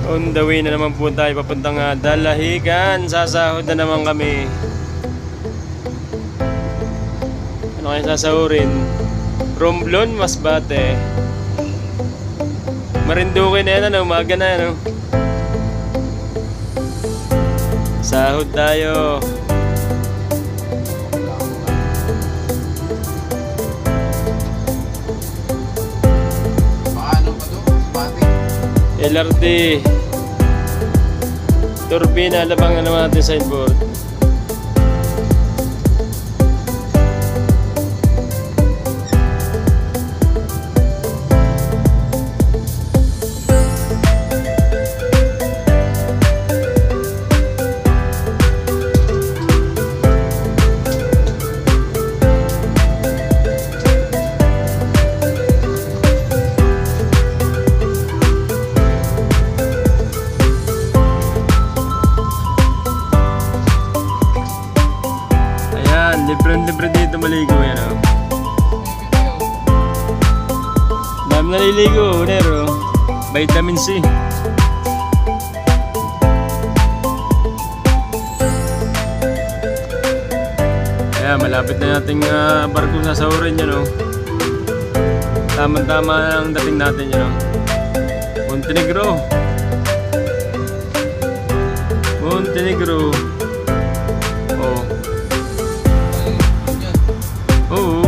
On the way na naman po tayo papuntang Dalahican. Sasahod na naman kami. Ano kayo sasahurin? Romblon, Masbate. Marinduque na yan, ano? Umaga na, ano? Sahod tayo. LRT Turbina, labang na naman natin signboard. Libre dito maligo yan, oh. Dami naliligo, Nero. Vitamin C. Kaya malapit na nating barko sasahurin yan, oh. Tama-tama ang dating natin yan, oh. Montenegro. Montenegro. Oh. Oo.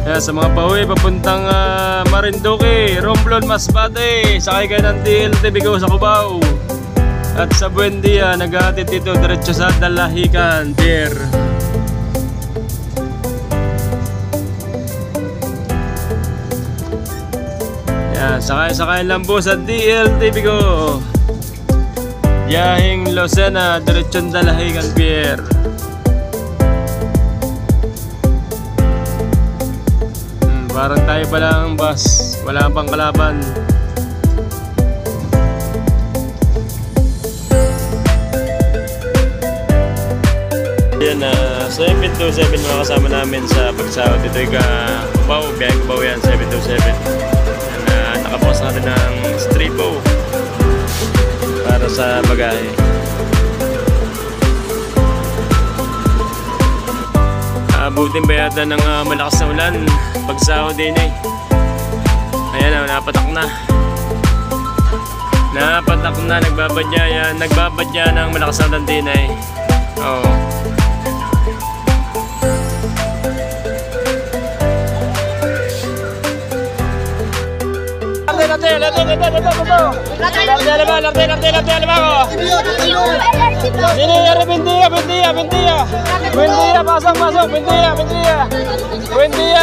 Kaya sa mga pauwi papuntang Marinduque, Romblon, Masbate, sakay kayo ng DLT Bigaw sa Cubao. At sa Buendia, naghahatid dito diretso sa Dalahican Pier. Yan, sakay lang po sa DLT Bigaw. Biyaheng Lucena, diretsyon Dalahican Pier. Parang tayo pa lang bus, wala pang kalaban. Yan, 727 mga kasama namin sa pagsahod. Ito yung Cubao, biyaheng Cubao yan, 727. Nakapost natin ng Stripo para sa bagahe. Abutin ba yata ng malakas na ulan pagsahod din, eh. Ayan, napatak na. Napatak na, nagbabadya ng malakas na ulan din, eh. Oo. Buendia, pasok, Buendia.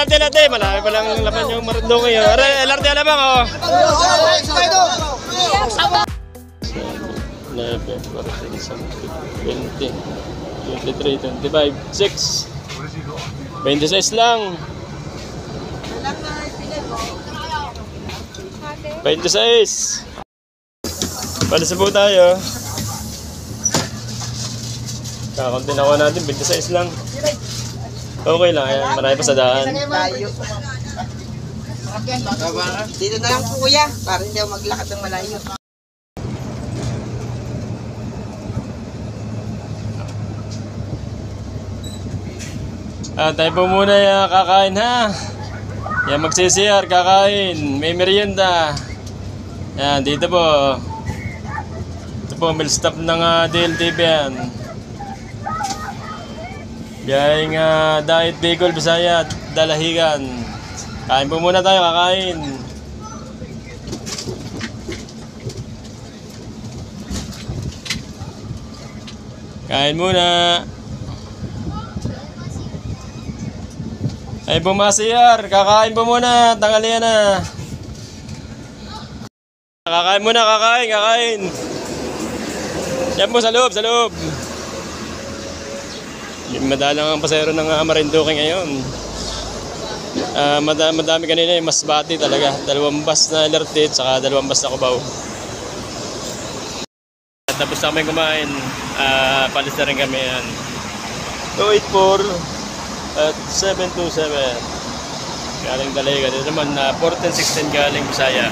LRT, malaki palang laban yung Marinduque. LRT alabang, oh. 11, 20, 23, 25, 6, 26 lang. 26. Palis po tayo. Kakunti na ko natin, 26 lang. Okay lang, ayan, marami pa sa daan. Dito na lang po, kuya, para hindi ako maglakad ng malayo. Tayo po muna kakain, ha. Yan, magsisiyar, kakain, may merienda. Yan, dito po. Ito po, meal stop ng DLTV yan. Biyaheng Diet Bicol, Bisaya, Dalahican. Kain po muna tayo, kakain. Kain muna. Ay po masiyar, kakain po muna, tanghalian na. Kakain muna, kakain. Yan po sa loob, sa loob. Madalang ang pasero ng Marinduque ngayon. Madami kanina yung Masbate talaga. 2 bus na LRT saka 2 bus na Cubao. At tapos na kami kumain. Palis na rin kami yan. 284 at 727. Galing Dalaga. Dito naman 1416 galing Bisaya.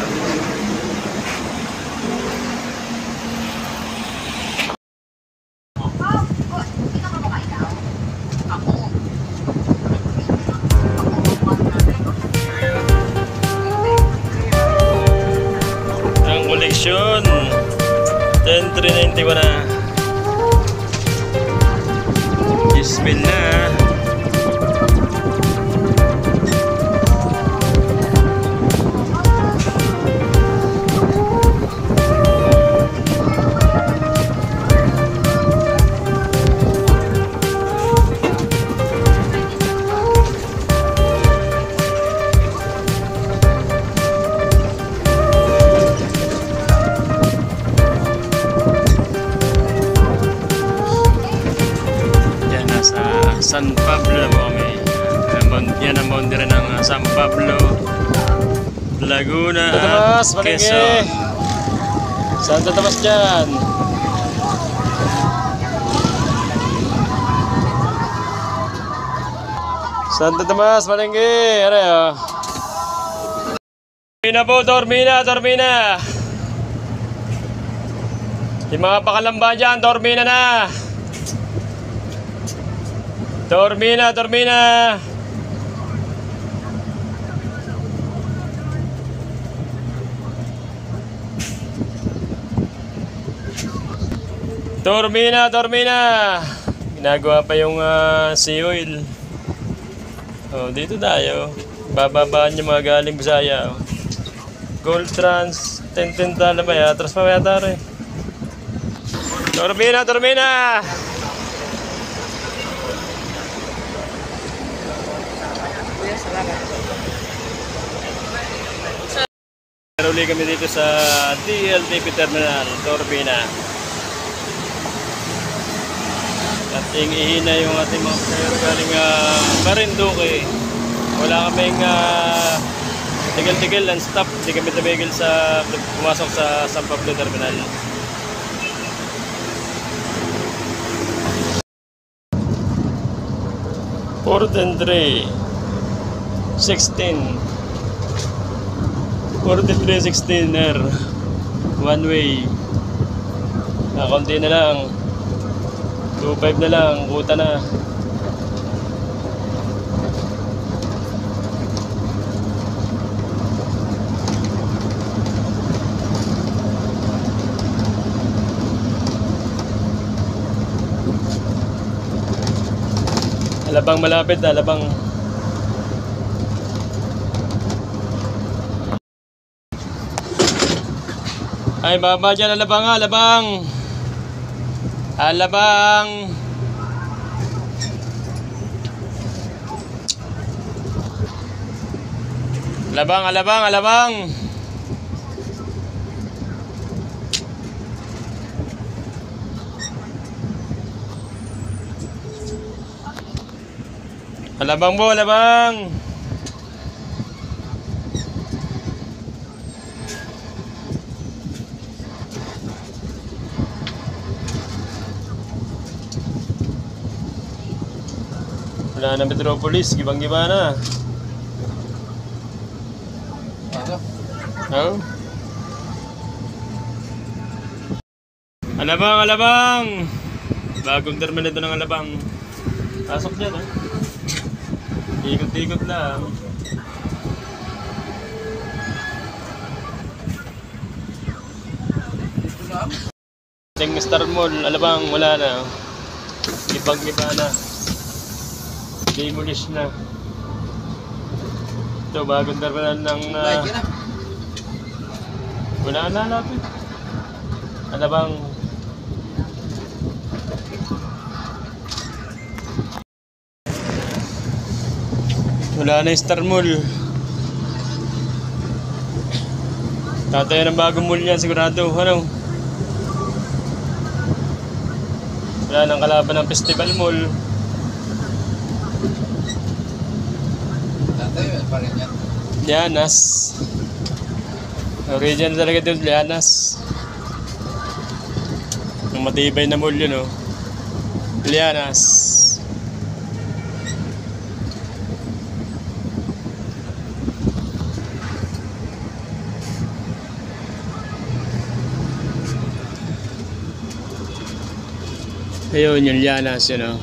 Koleksyon 10,391 na. Bismillah. San Pablo na po kami. Yan ang boundary ng San Pablo, Laguna at Quezon. Saan tatamas dyan? Saan tatamas? Malengke. Ano yun? Tormina po, Tormina. Yung mga pakalamba dyan, Tormina na. Tormina. Ginagawa pa yung sea oil. Oh, dito tayo. Bababaan yung mga galing Bisaya. Oh. Gold Trans, 10 tala ba ya? Atras pa yata rin. Tormina. Uli kami dito sa DLTP Terminal, Tormina. At ihina yung ating mga pasahero galing Marinduque. Wala kaming tigil-tigil and stop. Hindi kami tumigil sa pumasok sa San Pablo Terminal. Portentry 16er one way. Kaunti na lang, 2.5 na lang, kuta na. Alabang malapit, Alabang. Ay, baba dyan, Alabang. Alabang. Wala na Metropolis, gibang-giba na. Oh. Alabang. Bagong terminal ito ng Alabang. Pasok dyan, Ikot-ikot lang. Ting Star Mall, Alabang, wala na. Gibang-giba na. Demolish na. Ito, bagong terminal ng wala na lapit. Alabang. Wala na yung Star Mall. Tatayo ng bagong mall yan sigurado. Ano? Wala nang kalaban ng Festival Mall. Tatay, pa rin yan. Lianas. Original talaga doon, Lianas. Ang matibay na mall yun, oh. Lianas. Ayun, yung Lianas, yun, oh.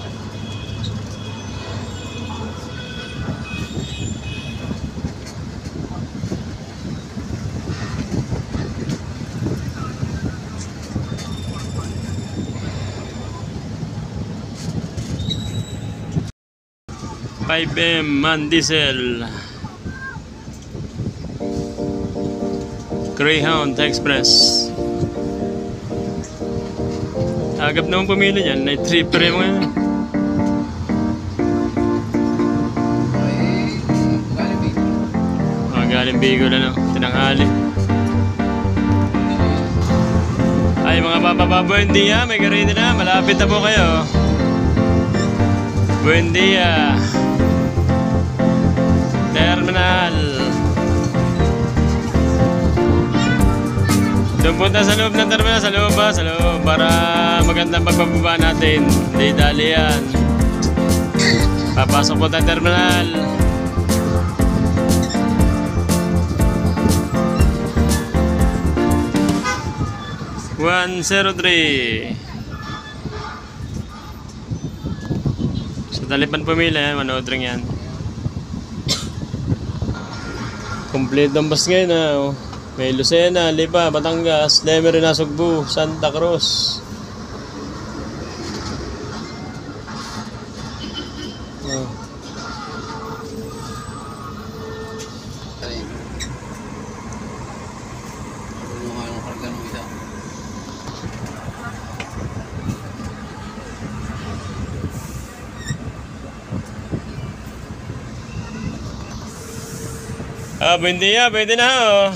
Man Diesel, Greyhound Express. Agap naman pumili dyan, night tripper yung mga yan. Galing Bicol, ano, tinanghali. Ay mga papa, buen dia, may garini na, malapit na po kayo. Buen dia. Terminal. Doon punta sa loob ng terminal, sa loob ba? Sa loob, para magandang pagbababa natin. Hindi dali yan. Papasok po ng terminal. $103. Sa Talipan pumila, manood rin yan. Complete ang bus ngayon, oh. May Lucena, Lipa, Batangas, Lemery, Nasugbu, Santa Cruz. Oh. Buen dia, pwede na, oh.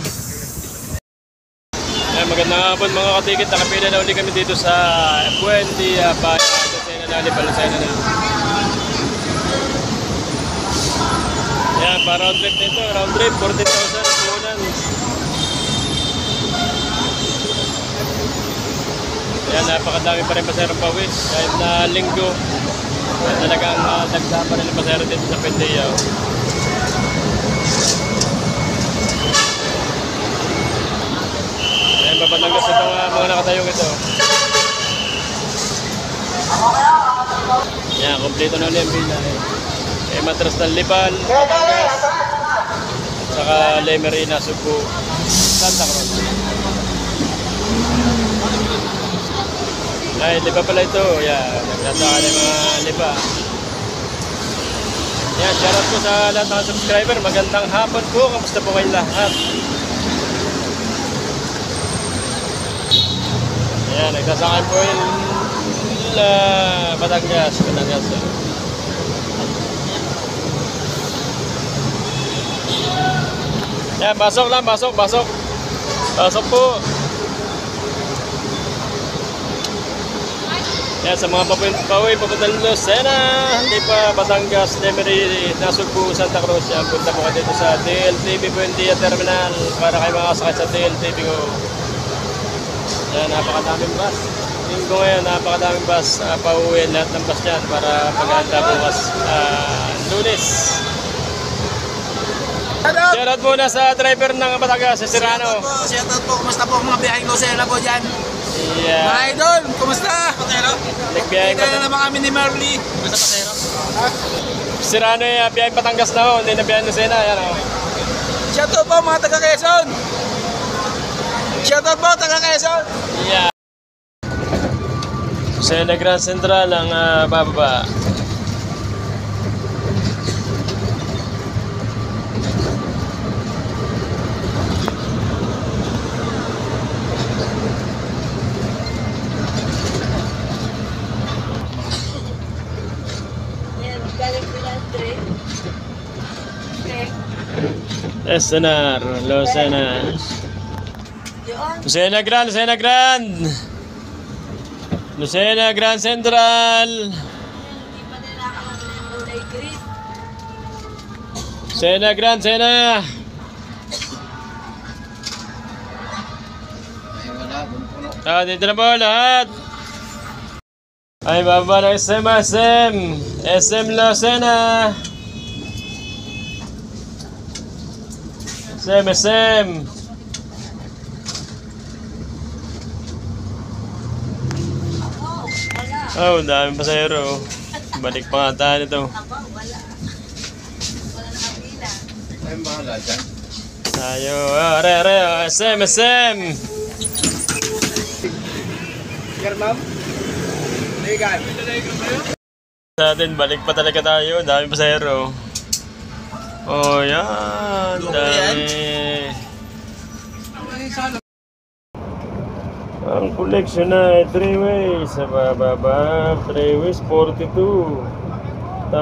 Magandang hapon mga katikit, nakapila na uli kami dito sa Buen dia pa Lucena na, Lipa, Lucena na. Yan, pa round trip nito, round trip, 14,000 punan. Yan, napakadami pa rin paserong pawis, kahit na linggo. Talagang dagsa pa rin ang pasero dito sa Buen dia, oh. Batangas itong mga nakatayong ito. Yan, kompleto na ulit ang bila. Matras ng Lipan, Batangas, at saka Lemery, Nasugbu, Santa Cruz. Ay, Lipa pala ito. Yan, nagsasaka ng mga Lipa. Yan, shoutout po sa lahat ng subscriber. Magandang hapon po. Kamusta po kayo lahat? Yan, nagsasakay po yung Batangas. Yan, pasok lang, pasok po. Yan, sa mga pauwi, papuntang Lucena, Lipa, Batangas, Lemery, Nasugbu, Santa Cruz. Yan, punta po ka dito sa DLTV Buen dia Terminal para kayo makasakay sa DLTV ko. Yan, napakadaming bus. Linggo ngayon, napakadaming bus. Pauwi lahat ng bus dyan para paghanda bukas Lunes. Shoutout muna sa driver ng Batangas, si Serrano. Shoutout po, kumusta po mga biyaheng Lucena po dyan? Yeah. Mga idol, kumusta? Patero? Nagbiyaheng Kita na naman kami ni Marley. Basta Patero? Serrano yung biyaheng Batangas na ho, hindi na biyaheng Lucena. Yan o. Shoutout po mga taga-Quezon. Shoutout po, taga-Quezon. Yeah. Sa Grand Central ang bababa. Estenar, Lucena. Lucena Grand, Lucena Grand. Lucena, Grand Central. Sena, Grand Sena. Dito na po lahat. Ay, baba ng SM. SM Lucena. SM. Oh, daming pasahero. Balik pa nga tayo nito. Ay, bahala dyan. Tayo, SM. Sir, ma'am? Ligan. Sa atin, balik pa talaga tayo. Daming pasahero. Oh, yan. Dami. Ang collection na 3 ways. Sa bababa, 3 ways, 42,127.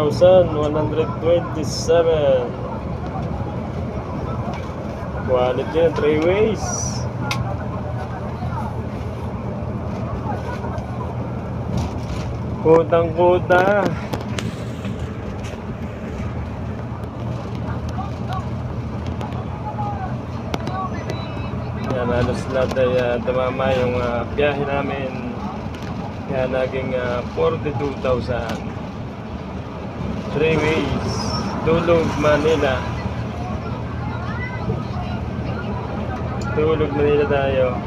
Quality yan, 3 ways. Kutang-kuta. Yan, halos lahat ay tumama yung biyahe namin. Kaya naging 42,000. 3 ways. Tulog, Manila. Tulog, Manila tayo.